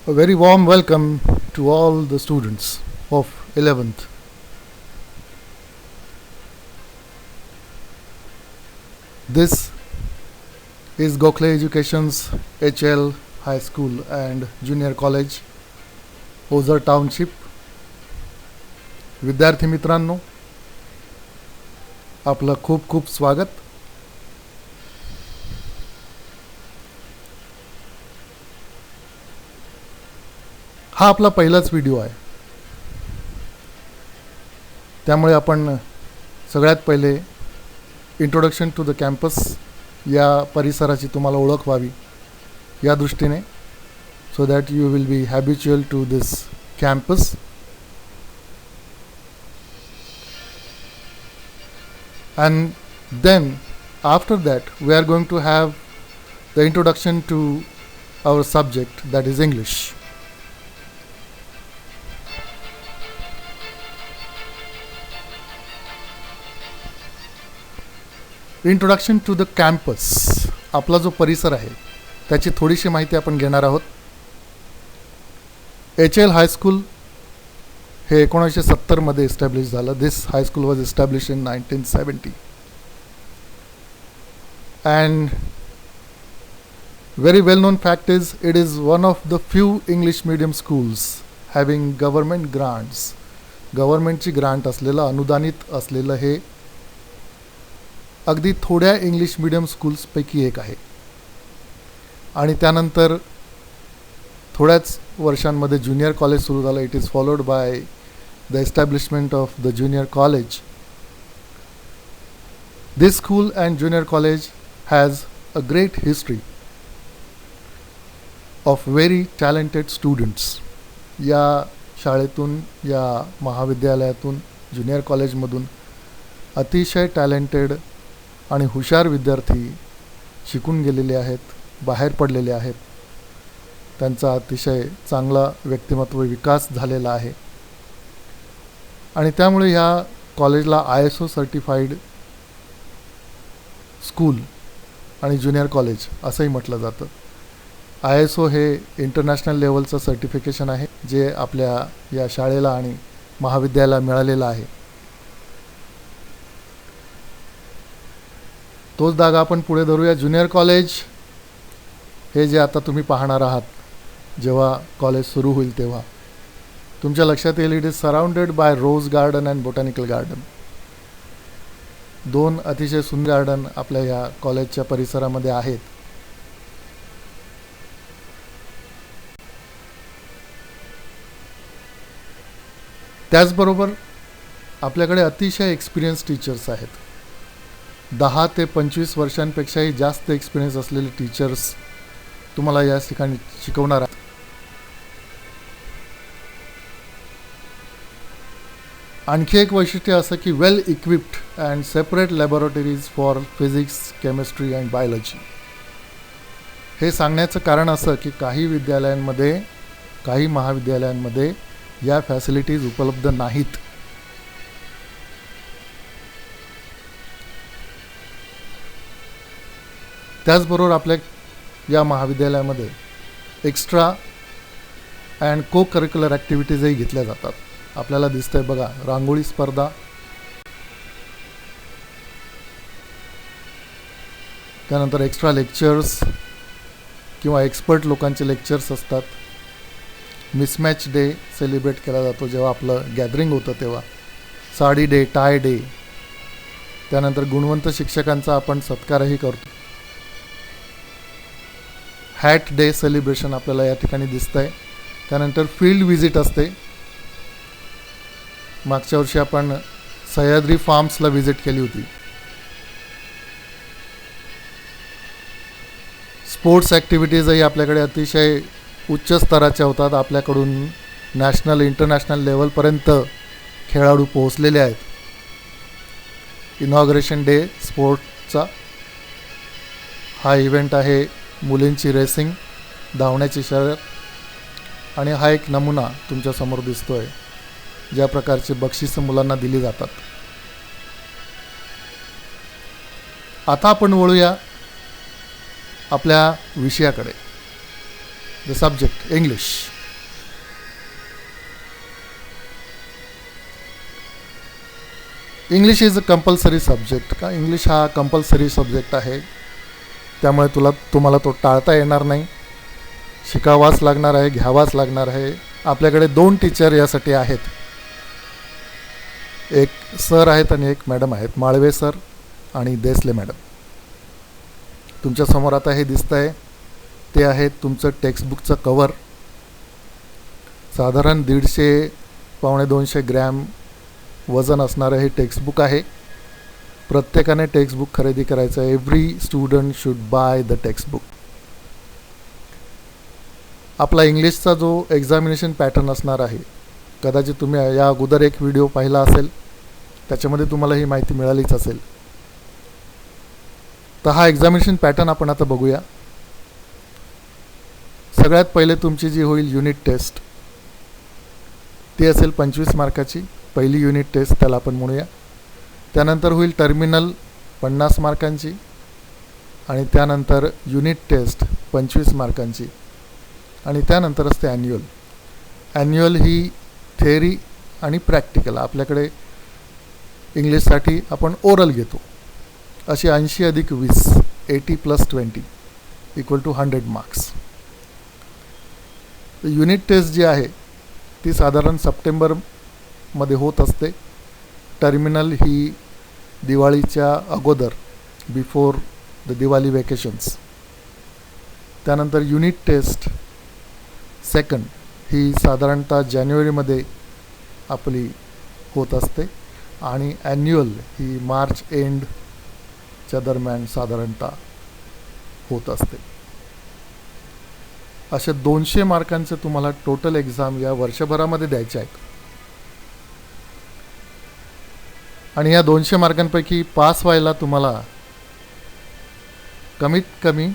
A very warm welcome to all the students of 11th. This is Gokhale Education's HL High School and Junior College, Ojhar township. विद्यार्थी मित्रांनो, आपलं खूप खूप स्वागत. हा आपला पहिलाच व्हिडिओ आहे, त्यामुळे आपण सगळ्यात पहिले इंट्रोडक्शन टू द कॅम्पस या परिसराची तुम्हाला ओळख व्हावी या दृष्टीने, so that you will be habitual to this campus. And then after that we are going to have the introduction to our subject, that is English. Introduction to the campus. आपला जो परिसर आहे त्याची थोडीशी माहिती आपण घेणार आहोत. HL हायस्कूल हे 1970 मध्ये इस्टॅब्लिश झालं. This high school was established in 1970 and very well known fact is it is one of the few English medium schools having government grants. गव्हर्नमेंटची ग्रांट असलेलं, अनुदानित असलेलं हे अगदी थोड्या इंग्लिश मीडियम स्कूल्सपैकी एक आहे. आणि त्यानंतर थोड्याच वर्षांमध्ये ज्युनियर कॉलेज सुरू झालं. It is followed by the establishment of the junior college. This school and junior college has a great history of very talented students. या शाळेतून, या महाविद्यालयातून, ज्युनियर कॉलेजमधून अतिशय टॅलेंटेड आणि हुशार विद्यार्थी शिकून गेलेले आहेत, बाहेर पडलेले आहेत. त्यांचा अतिशय चांगला व्यक्तिमत्व विकास झालेला आहे आणि त्यामुळे ह्या कॉलेजला ISO सर्टिफाईड स्कूल आणि ज्युनियर कॉलेज असंही म्हटलं जातं. ISO हे इंटरनॅशनल लेवलचं सर्टिफिकेशन आहे, जे आपल्या या शाळेला आणि महाविद्यालयाला मिळालेलं आहे. तोच धागा आपण पुढे धरूया. ज्युनियर कॉलेज हे जे आता तुम्ही पाहणार आहात, जेव्हा कॉलेज सुरू होईल तेव्हा तुमच्या लक्षात येईल, it is surrounded by rose garden and botanical garden. दोन अतिशय सुंदर गार्डन आपल्या ह्या कॉलेजच्या परिसरामध्ये आहेत. त्याचबरोबर आपल्याकडे अतिशय एक्सपिरियन्स टीचर्स आहेत. 10 ते 25 वर्षांपेक्षाही जास्त एक्सपिरियन्स असलेले टीचर्स तुम्हाला या ठिकाणी शिकवणार आहेत. आणखी एक वैशिष्ट्य असं की well equipped and separate laboratories for physics, chemistry and biology. हे सांगण्याचं कारण असं की काही विद्यालयांमध्ये, काही महाविद्यालयांमध्ये या फॅसिलिटीज उपलब्ध नाहीत. त्याचबरोबर आपल्या या महाविद्यालयामध्ये एक्स्ट्रा अँड को करिक्युलर ॲक्टिव्हिटीजही घेतल्या जातात. आपल्याला दिसतंय बघा, रांगोळी स्पर्धा, त्यानंतर एक्स्ट्रा लेक्चर्स किंवा एक्सपर्ट लोकांचे लेक्चर्स असतात. मिसमॅच डे सेलिब्रेट केला जातो जेव्हा आपलं गॅदरिंग होतं तेव्हा. साडी डे, टाय डे, त्यानंतर गुणवंत शिक्षकांचा आपण सत्कारही करतो. हॅट डे सेलिब्रेशन आपल्याला या ठिकाणी दिसतं आहे. त्यानंतर फील्ड व्हिजिट असते. मागच्या वर्षी आपण सह्याद्री फार्म्सला व्हिजिट केली होती. स्पोर्ट्स ॲक्टिव्हिटीजही आपल्याकडे अतिशय उच्च स्तराच्या होतात. आपल्याकडून नॅशनल, इंटरनॅशनल लेवलपर्यंत खेळाडू पोहोचलेले आहेत. इनॉग्रेशन डे स्पोर्ट्सचा हा इव्हेंट आहे. मुलींची रेसिंग, धावण्याची शर्यत, आणि हा एक नमुना तुमच्यासमोर दिसतोय, ज्या प्रकारचे बक्षिसं मुलांना दिली जातात. आता आपण वळूया आपल्या विषयाकडे. The subject English. English is a compulsory subject. का इंग्लिश हा कंपल्सरी सब्जेक्ट आहे, त्यामुळे तुम्हाला तो टाळता येणार नाही. शिकावाच लागणार आहे, घ्यावाच लागणार आहे. आपल्याकडे 2 टीचर यासाठी आहेत. एक सर आहेत आणि एक मॅडम आहेत, माळवे सर आणि देसले मॅडम. तुमच्यासमोर आता हे दिसतं आहे ते आहे तुमचं टेक्स्टबुकचं कवर. साधारण 150-200 ग्रॅम वजन असणारं हे टेक्स्टबुक आहे. प्रत्येकाने टेक्स्टबुक खरेदी करायचं आहे. Every student should by the textbook. आपला इंग्लिशचा जो एक्झामिनेशन पॅटर्न असणार आहे, कदाचित तुम्ही या अगोदर एक व्हिडिओ पाहिला असेल, त्याच्यामध्ये तुम्हाला ही माहिती मिळालीच असेल. तर हा एक्झामिनेशन पॅटर्न आपण आता बघूया. सगळ्यात पहिले तुमची जी होईल युनिट टेस्ट, ती असेल 25 मार्काची. पहिली युनिट टेस्ट त्याला आपण म्हणूया. त्यानंतर होईल टर्मिनल 50 मार्कांची आणि त्यानंतर युनिट टेस्ट 25 मार्कांची आणि त्यानंतर असते ॲन्युअल. ॲन्युअल ही थेअरी आणि प्रॅक्टिकल. आपल्याकडे इंग्लिशसाठी आपण ओरल घेतो. अशी 80 अधिक 20 80 + 20 = 100 मार्क्स. युनिट टेस्ट जी आहे ती साधारण सप्टेंबरमध्ये होत असते. टर्मिनल ही दिवाळीच्या अगोदर, बिफोर द दिवाळी वेकेशन्स. त्यानंतर युनिट टेस्ट सेकंड ही साधारणतः जानेवारीमध्ये आपली होत असते आणि ॲन्युअल ही मार्च एंडच्या दरम्यान साधारणतः होत असते. असे 200 मार्कांचे तुम्हाला टोटल एक्झाम या वर्षभरामध्ये द्यायचे आहेत. आणि या 200 मार्कांपैकी पास व्हायला तुम्हाला कमीत कमी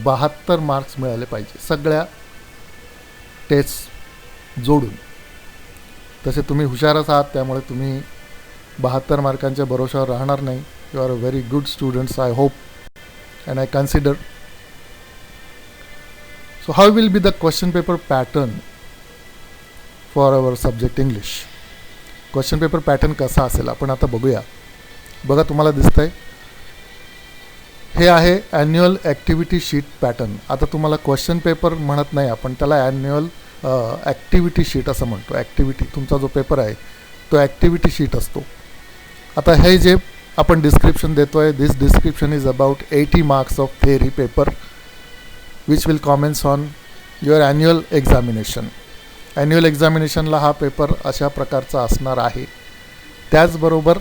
72 मार्क्स मिळाले पाहिजे, सगळ्या टेस्ट जोडून. तसे तुम्ही हुशारच आहात, त्यामुळे तुम्ही 72 मार्कांच्या भरोशावर राहणार नाही. You are a very good students, I hope and I consider. So how will be the question paper pattern for our subject English? Question paper pattern कसा असेल आपण आता बघूया. बघा तुम्हाला दिसतंय हे आहे ॲन्युअल ॲक्टिव्हिटी शीट पॅटर्न. आता तुम्हाला क्वेश्चन पेपर म्हणत नाही आपण, त्याला ॲन्युअल ॲक्टिव्हिटी शीट असं म्हणतो. ॲक्टिव्हिटी तुमचा जो पेपर आहे तो ॲक्टिव्हिटी शीट असतो. आता हे जे आपण डिस्क्रिप्शन देतो आहे, this description is about 80 marks of theory paper which will commence on your annual examination. Annual एक्झामिनेशनला हा पेपर अशा प्रकारचा असणार आहे. त्याचबरोबर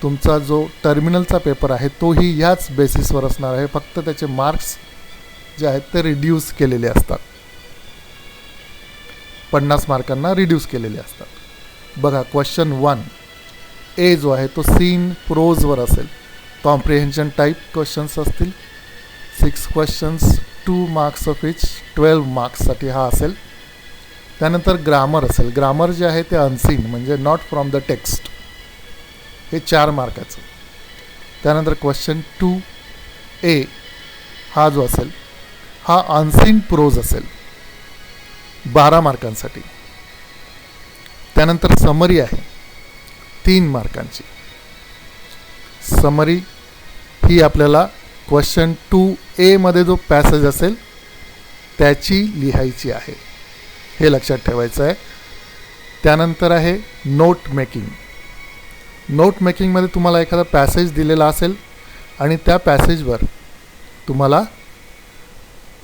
तुमचा जो टर्मिनलचा पेपर आहे तोही ह्याच बेसिसवर असणार आहे, फक्त त्याचे मार्क्स जे आहेत ते रिड्यूस केलेले असतात. 50 मार्कांना रिड्यूस केलेले असतात. बघा क्वेश्चन 1 ए जो आहे तो सीन प्रोजवर असेल. कॉम्प्रिहेन्शन टाईप क्वेश्चन्स असतील. 6 क्वेश्चन्स, 2 मार्क्स ऑफ इच, 12 मार्क्ससाठी हा असेल. त्यानंतर ग्रामर असेल. ग्रामर जे आहे ते अनसीन म्हणजे नॉट फ्रॉम द टेक्स्ट, हे 4 मार्काचं. त्यानंतर क्वेश्चन 2A हा जो असेल हा अनसीन प्रोज असेल 12 मार्कांसाठी. त्यानंतर समरी आहे 3 मार्कांची. समरी ही आपल्याला क्वेश्चन 2A मध्ये जो पॅसेज असेल त्याची लिहायची आहे, हे लक्षात ठेवायचं आहे. त्यानंतर आहे नोट मेकिंग. नोट मेकिंगमध्ये तुम्हाला एखादा पॅसेज दिलेला असेल आणि त्या पॅसेजवर तुम्हाला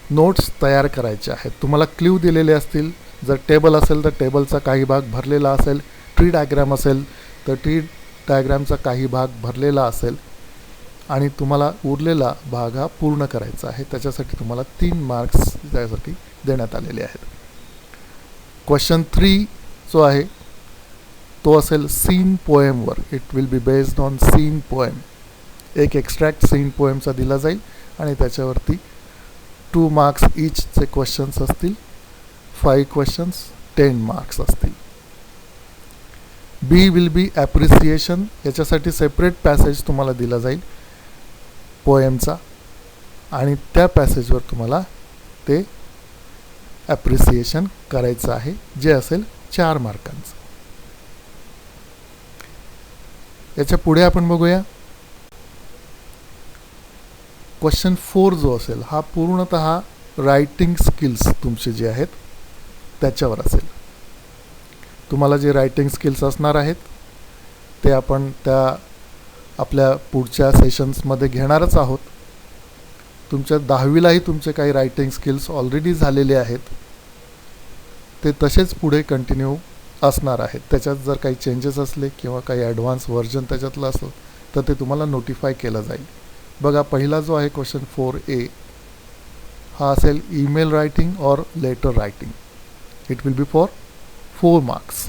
नोट्स तयार करायचे आहेत. तुम्हाला क्ल्यू दिलेले असतील. जर टेबल असेल तर टेबलचा काही भाग भरलेला असेल. ट्री डायग्राम असेल तर ट्री डायग्रामचा काही भाग भरलेला असेल आणि तुम्हाला उरलेला भाग हा पूर्ण करायचा आहे. त्याच्यासाठी तुम्हाला 3 मार्क्स त्यासाठी देण्यात आलेले आहेत. क्वेश्चन 3 जो आहे तो असेल सीन पोएमवर. It will be based on seen poem. एक एक्स्ट्रॅक्ट सीन पोएमचा दिला जाईल आणि त्याच्यावरती 2 मार्क्स ईचचे क्वेश्चन्स असतील. 5 क्वेश्चन्स, 10 मार्क्स असतील. बी विल बी ॲप्रिसिएशन. याच्यासाठी सेपरेट पॅसेज तुम्हाला दिला जाईल पोएमचा आणि त्या पॅसेजवर तुम्हाला ते ॲप्रिसिएशन करायचं आहे, जे असेल 4 मार्कांचं. याच्या पुढे आपण बघूया क्वेश्चन 4 जो असेल हा पूर्णतः रायटिंग स्किल्स तुमचे जे आहेत त्याच्यावर असेल. तुम्हाला जे रायटिंग स्किल्स असणार आहेत ते आपण त्या आपल्या पुढच्या सेशन्समध्ये घेणारच आहोत. तुमच्या 10वीलाही तुमचे काही रायटिंग स्किल्स ऑलरेडी झालेले आहेत, ते तसेच पुढे कंटिन्यू असणार आहेत. त्याच्यात जर काही चेंजेस असले किंवा काही ॲडव्हान्स व्हर्जन त्याच्यातलं असलं तर ते तुम्हाला नोटिफाय केलं जाईल. बघा, पहिला जो आहे क्वेश्चन 4A हा असेल ईमेल रायटिंग और letter writing. It will be for 4 marks.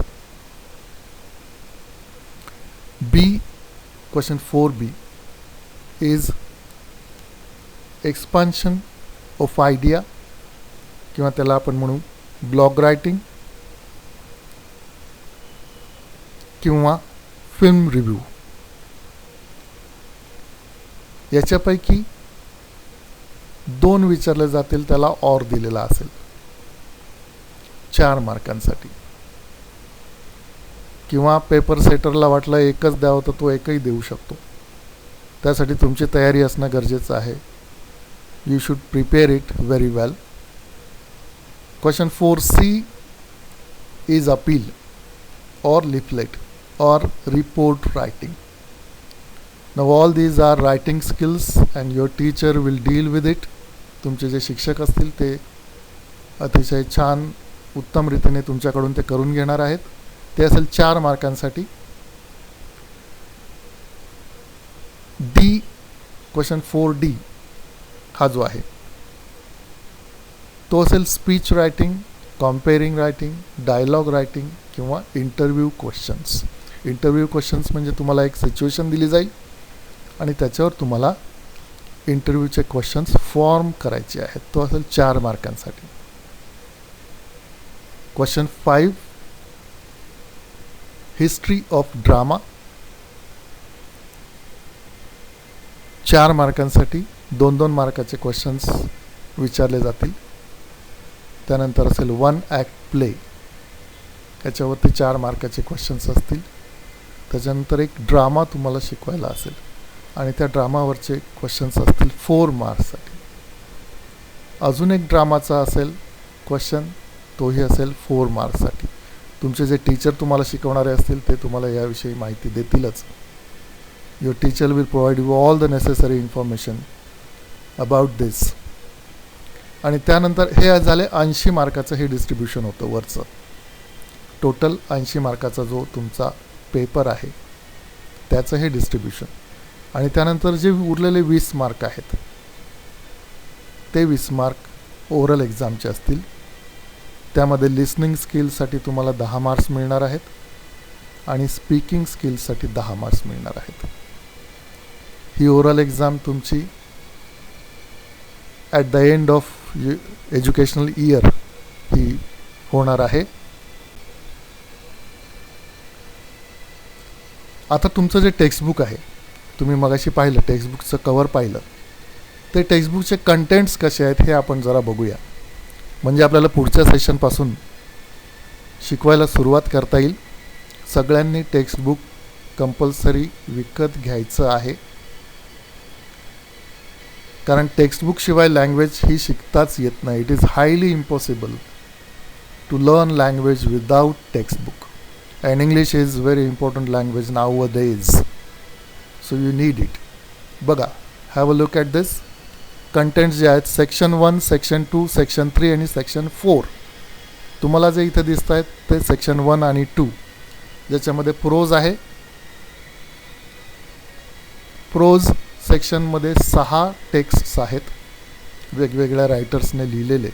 B, question 4B is expansion of idea किंवा त्याला आपण म्हणू ब्लॉग रायटिंग किंवा फिल्म रिव्ह्यू. याच्यापैकी 2 विचारले जातील, त्याला ऑर दिलेला असेल 4 मार्कांसाठी. किंवा पेपर सेटरला वाटलं एकच द्यावं तर तो एकही देऊ शकतो. त्यासाठी तुमची तयारी असणं गरजेचं आहे. You should prepare it very well. Question 4C is appeal और लिफलेट और report writing. Now all these are writing skills and your teacher will deal with it. तुमचे जे शिक्षक असतील ते अतिशय छान उत्तम रीतीने तुमच्याकडून ते करून घेणार आहेत. ते असेल 4 मार्कांसाठी. D, क्वेश्चन 4D हा जो आहे तो असेल speech writing, compering writing, dialogue writing किंवा इंटरव्ह्यू क्वेश्चन्स. इंटरव्ह्यू क्वेश्चन्स म्हणजे तुम्हाला एक सिच्युएशन दिली जाईल आणि त्याच्यावर तुम्हाला इंटरव्ह्यूचे क्वेश्चन्स फॉर्म करायचे आहेत. तो असेल 4 मार्कांसाठी. क्वेश्चन 5 हिस्ट्री ऑफ ड्रामा 4 मार्कांसाठी 2-2 मार्काचे क्वेश्चन्स विचारले जातील. त्यानंतर असेल 1 ॲक्ट प्ले, याच्यावरती 4 मार्काचे क्वेश्चन्स असतील. त्याच्यानंतर एक ड्रामा तुम्हाला शिकवायला असेल आणि त्या ड्रामावरचे क्वेश्चन्स असतील 4 मार्क्ससाठी. अजून एक ड्रामाचा असेल क्वेश्चन, तोही असेल 4 मार्क्ससाठी. तुमचे जे टीचर तुम्हाला शिकवणारे असतील ते तुम्हाला याविषयी माहिती देतीलच. Your teacher will provide you all the necessary information about this. आणि त्यानंतर हे झाले 80 मार्काचं हे डिस्ट्रीब्युशन होतं वरचं. टोटल 80 मार्काचा जो तुमचा पेपर आहे त्याचं हे डिस्ट्रीब्युशन. आणि त्यानंतर जे उरलेले 20 मार्क आहेत ते 20 मार्क ओरल एक्झामचे असतील. त्यामध्ये लिसनिंग स्किलसाठी तुम्हाला 10 मार्क्स मिळणार आहेत आणि स्पीकिंग स्किल्ससाठी 10 मार्क्स मिळणार आहेत. ही ओरल एक्झाम तुमची at the end of educational year ही होणार आहे. आता तुमचं जे टेक्स्टबुक आहे, तुम्ही मगाशी पाहिलं टेक्स्टबुकचं कवर पाहिलं, ते टेक्स्टबुकचे कंटेंट्स कसे आहेत हे आपण जरा बघूया. म्हणजे आपल्याला पुढच्या सेशनपासून शिकवायला सुरुवात करता येईल. सगळ्यांनी टेक्स्टबुक कंपल्सरी विकत घ्यायचं आहे, कारण टेक्स्टबुकशिवाय लँग्वेज ही शिकताच येत नाही. It is highly impossible to learn language without textbook. And English is very important language nowadays, so you need it. बघा, have a look at this. Contents जे आहेत सेक्शन 1, सेक्शन 2, सेक्शन 3 आणि section 4. तुम्हाला जे इथे दिसत आहेत ते सेक्शन 1 आणि 2, ज्याच्यामध्ये प्रोज आहे. प्रोज सेक्शनमध्ये 6 टेक्स्ट्स आहेत वेगवेगळ्या रायटर्सने लिहिलेले.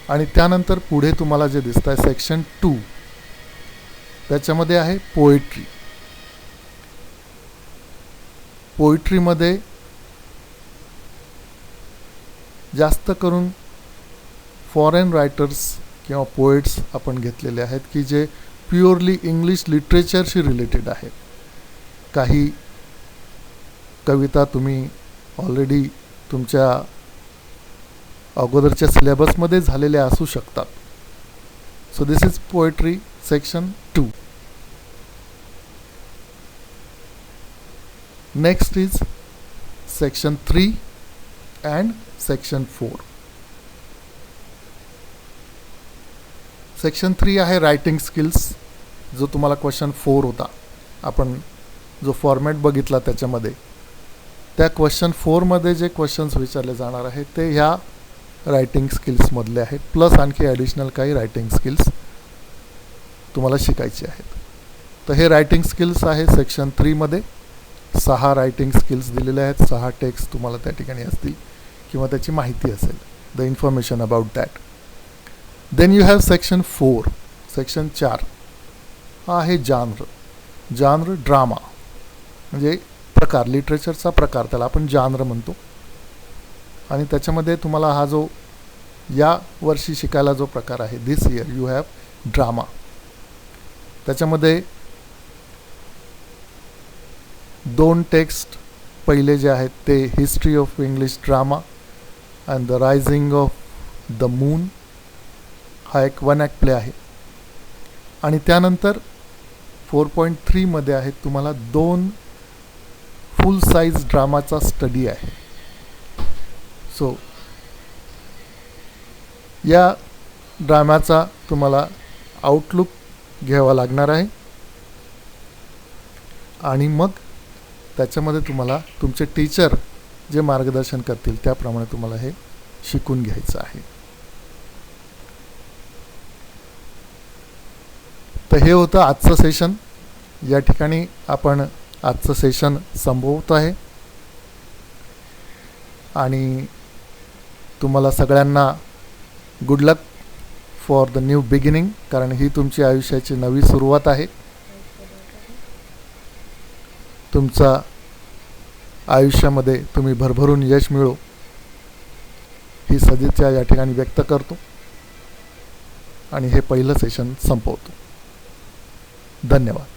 आणि त्यानंतर पुढे तुम्हाला जे दिसत आहे सेक्शन 2, त्याच्यामध्ये आहे पोएट्री. पोएट्रीमध्ये जास्त करून फॉरेन रायटर्स किंवा पोएट्स आपण घेतलेले आहेत की जे प्युअरली इंग्लिश लिटरेचरशी रिलेटेड आहेत. काही कविता तुम्ही ऑलरेडी तुमच्या अगोदरच्या सिलेबसमध्ये झालेल्या असू शकतात. So this is poetry section 2. Next is section 3 and section 4. Section 3 आहे रायटिंग स्किल्स, जो तुम्हाला क्वेश्चन 4 होता. आपण जो फॉर्मॅट बघितला त्याच्यामध्ये, त्या क्वेश्चन 4मध्ये जे क्वेश्चन्स विचारले जाणार आहेत ते ह्या रायटिंग स्किल्समधले आहेत, प्लस आणखी ॲडिशनल काही रायटिंग स्किल्स तुम्हाला शिकायचे आहेत. तर हे रायटिंग स्किल्स आहे सेक्शन 3मध्ये. 6 रायटिंग स्किल्स दिलेले आहेत, 6 टेक्स्ट तुम्हाला त्या ठिकाणी असतील किंवा त्याची माहिती असेल, the information about that. Then you have section 4. Section 4 हा आहे जानर ड्रामा, म्हणजे प्रकार, लिटरेचरचा प्रकार, त्याला आपण जानर म्हणतो. आणि त्याच्यामध्ये तुम्हाला हा जो या वर्षी शिकायला जो प्रकार आहे, दिस इयर यू हॅव ड्रामा. त्याच्यामध्ये 2 टेक्स्ट पहिले जे आहेत ते history of English drama and the rising of the moon, हा एक 1 ॲक्ट प्ले आहे. आणि त्यानंतर 4.3 मध्ये आहेत तुम्हाला 2 फुल साईज ड्रामाचा स्टडी आहे. सो या ड्रामाचा तुम्हाला आउटलुक घ्यावा लागणार आहे आणि मग त्याच्यामध्ये तुम्हाला तुमचे टीचर जे मार्गदर्शन करतील त्याप्रमाणे तुम्हाला हे शिकून घ्यायचं आहे. तर हे होतं आजचं सेशन. या ठिकाणी आपण आजचं सेशन संपवत आहे आणि तुम्हाला सगळ्यांना good luck for the new beginning, कारण ही तुमची आयुष्याची नवी सुरुवात आहे. तुमचा आयुष्यामध्ये तुम्ही भरभरून यश मिळो ही सदिच्छा या ठिकाणी व्यक्त करतो आणि हे पहिलं सेशन संपवतो. धन्यवाद.